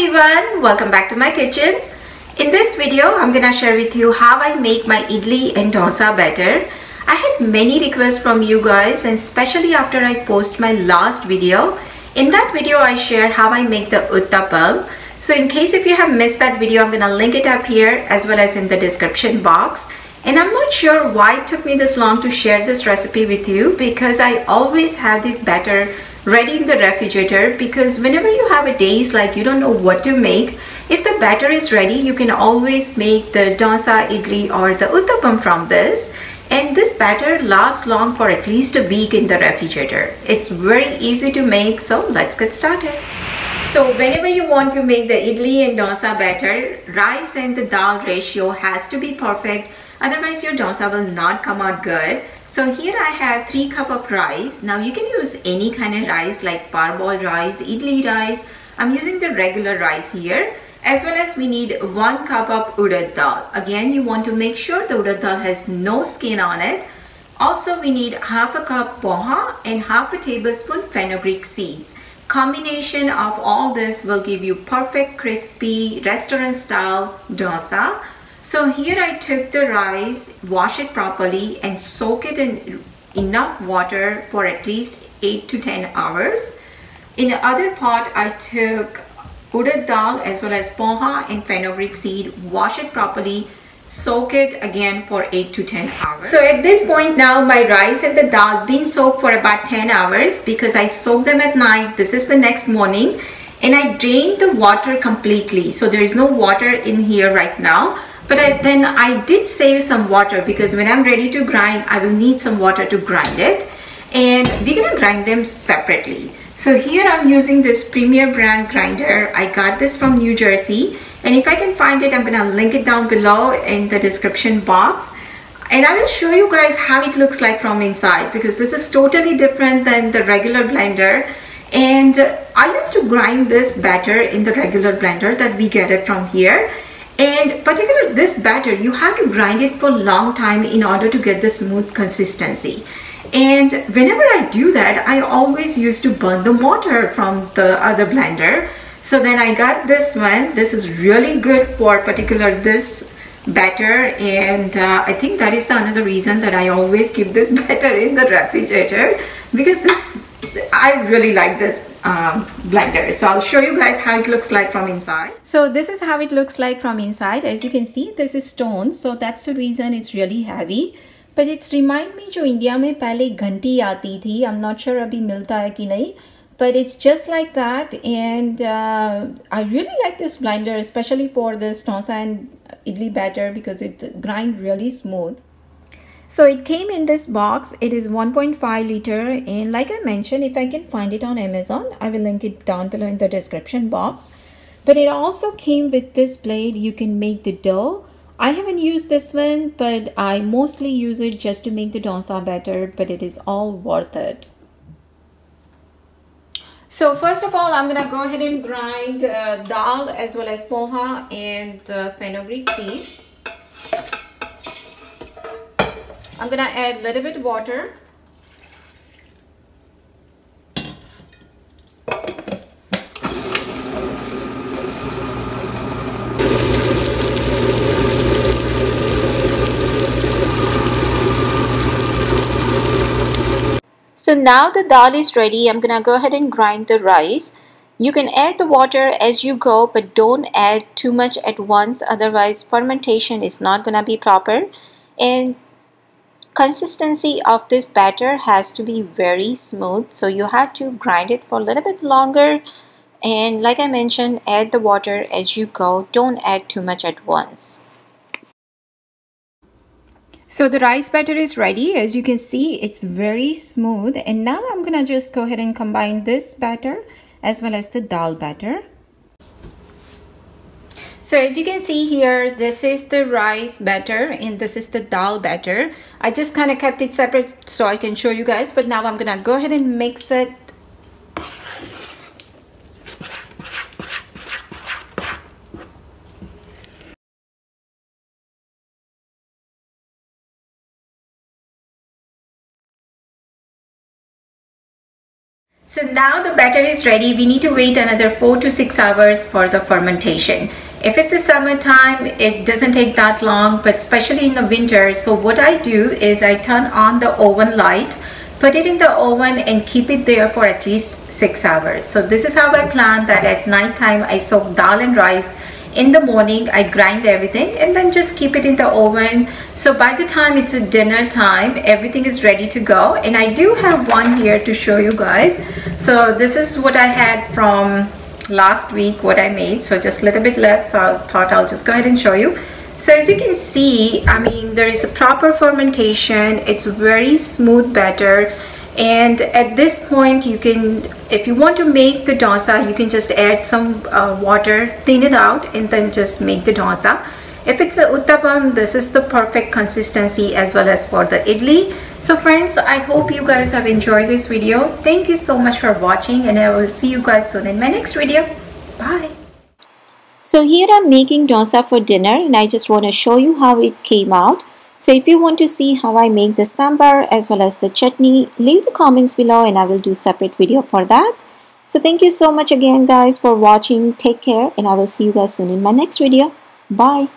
everyone, welcome back to my kitchen. In this video, I'm gonna share with you how I make my idli and dosa batter. I had many requests from you guys, and especially after I post my last video. In that video, I shared how I make the uttapam. So in case if you have missed that video, I'm gonna link it up here as well as in the description box. And I'm not sure why it took me this long to share this recipe with you, because I always have this batter ready in the refrigerator, because whenever you have a days like you don't know what to make, if the batter is ready, you can always make the dosa, idli or the uttapam from this. And this batter lasts long for at least a week in the refrigerator. It's very easy to make, so let's get started. So whenever you want to make the idli and dosa batter, rice and the dal ratio has to be perfect. Otherwise your dosa will not come out good. So here I have 3 cups of rice. Now you can use any kind of rice like parboiled rice, idli rice. I'm using the regular rice here. As well as we need 1 cup of urad dal. Again, you want to make sure the urad dal has no skin on it. Also we need half a cup poha and half a tablespoon fenugreek seeds. Combination of all this will give you perfect crispy restaurant style dosa. So here I took the rice, wash it properly and soak it in enough water for at least 8 to 10 hours. In the other pot I took urad dal as well as poha and fenugreek seed, wash it properly, soak it again for 8 to 10 hours. So at this point now my rice and the dal been soaked for about 10 hours because I soaked them at night. This is the next morning and I drained the water completely. So there is no water in here right now. But then I did save some water because when I'm ready to grind, I will need some water to grind it. And we're gonna grind them separately. So here I'm using this Premier brand grinder. I got this from New Jersey. And if I can find it, I'm gonna link it down below in the description box. And I will show you guys how it looks like from inside, because this is totally different than the regular blender. And I used to grind this batter in the regular blender that we get it from here. And particularly this batter, you have to grind it for a long time in order to get the smooth consistency. And whenever I do that, I always used to burn the motor from the other blender. So then I got this one. This is really good for particular this batter, and I think that is the another reason that I always keep this batter in the refrigerator, because I really like this blender. So I'll show you guys how it looks like from inside. So this is how it looks like from inside. As you can see, this is stone, so that's the reason it's really heavy. But it's remind me जो India में पहले घंटी आती थी. I'm not sure अभी मिलता है कि नहीं, but it's just like that. And I really like this blender, especially for this dosa and idli batter, because it grind really smooth. So it came in this box. It is 1.5 liter, and like I mentioned, if I can find it on Amazon, I will link it down below in the description box. But it also came with this blade. You can make the dough. I haven't used this one, but I mostly use it just to make the dosa batter, but it is all worth it. So first of all, I'm gonna go ahead and grind dal as well as poha and the fenugreek seed. I'm gonna add a little bit of water. So now the dal is ready. I'm gonna go ahead and grind the rice. You can add the water as you go, but don't add too much at once, otherwise fermentation is not gonna be proper. And consistency of this batter has to be very smooth, so you have to grind it for a little bit longer. And like I mentioned, add the water as you go. Don't add too much at once. So the rice batter is ready. As you can see, it's very smooth. And now I'm gonna just go ahead and combine this batter as well as the dal batter. So as you can see here, this is the rice batter and this is the dal batter. I just kind of kept it separate so I can show you guys, but now I'm gonna go ahead and mix it. So now the batter is ready. We need to wait another 4 to 6 hours for the fermentation. If it's the summertime, it doesn't take that long, but especially in the winter. So what I do is I turn on the oven light, put it in the oven and keep it there for at least 6 hours. So this is how I plan that at night time I soak dal and rice. In the morning I grind everything and then just keep it in the oven. So by the time it's a dinner time, everything is ready to go. And I do have one here to show you guys. So this is what I had from last week, what I made. So just a little bit left, so I thought I'll just go ahead and show you. So as you can see, I mean, there is a proper fermentation. It's very smooth batter. And at this point, you can, if you want to make the dosa, you can just add some water, thin it out, and then just make the dosa. If it's the uttapam, this is the perfect consistency as well as for the idli. So friends, I hope you guys have enjoyed this video. Thank you so much for watching, and I will see you guys soon in my next video. Bye. So here I'm making dosa for dinner, and I just want to show you how it came out. So if you want to see how I make the sambar as well as the chutney, leave the comments below and I will do separate video for that. So thank you so much again guys for watching. Take care and I will see you guys soon in my next video. Bye.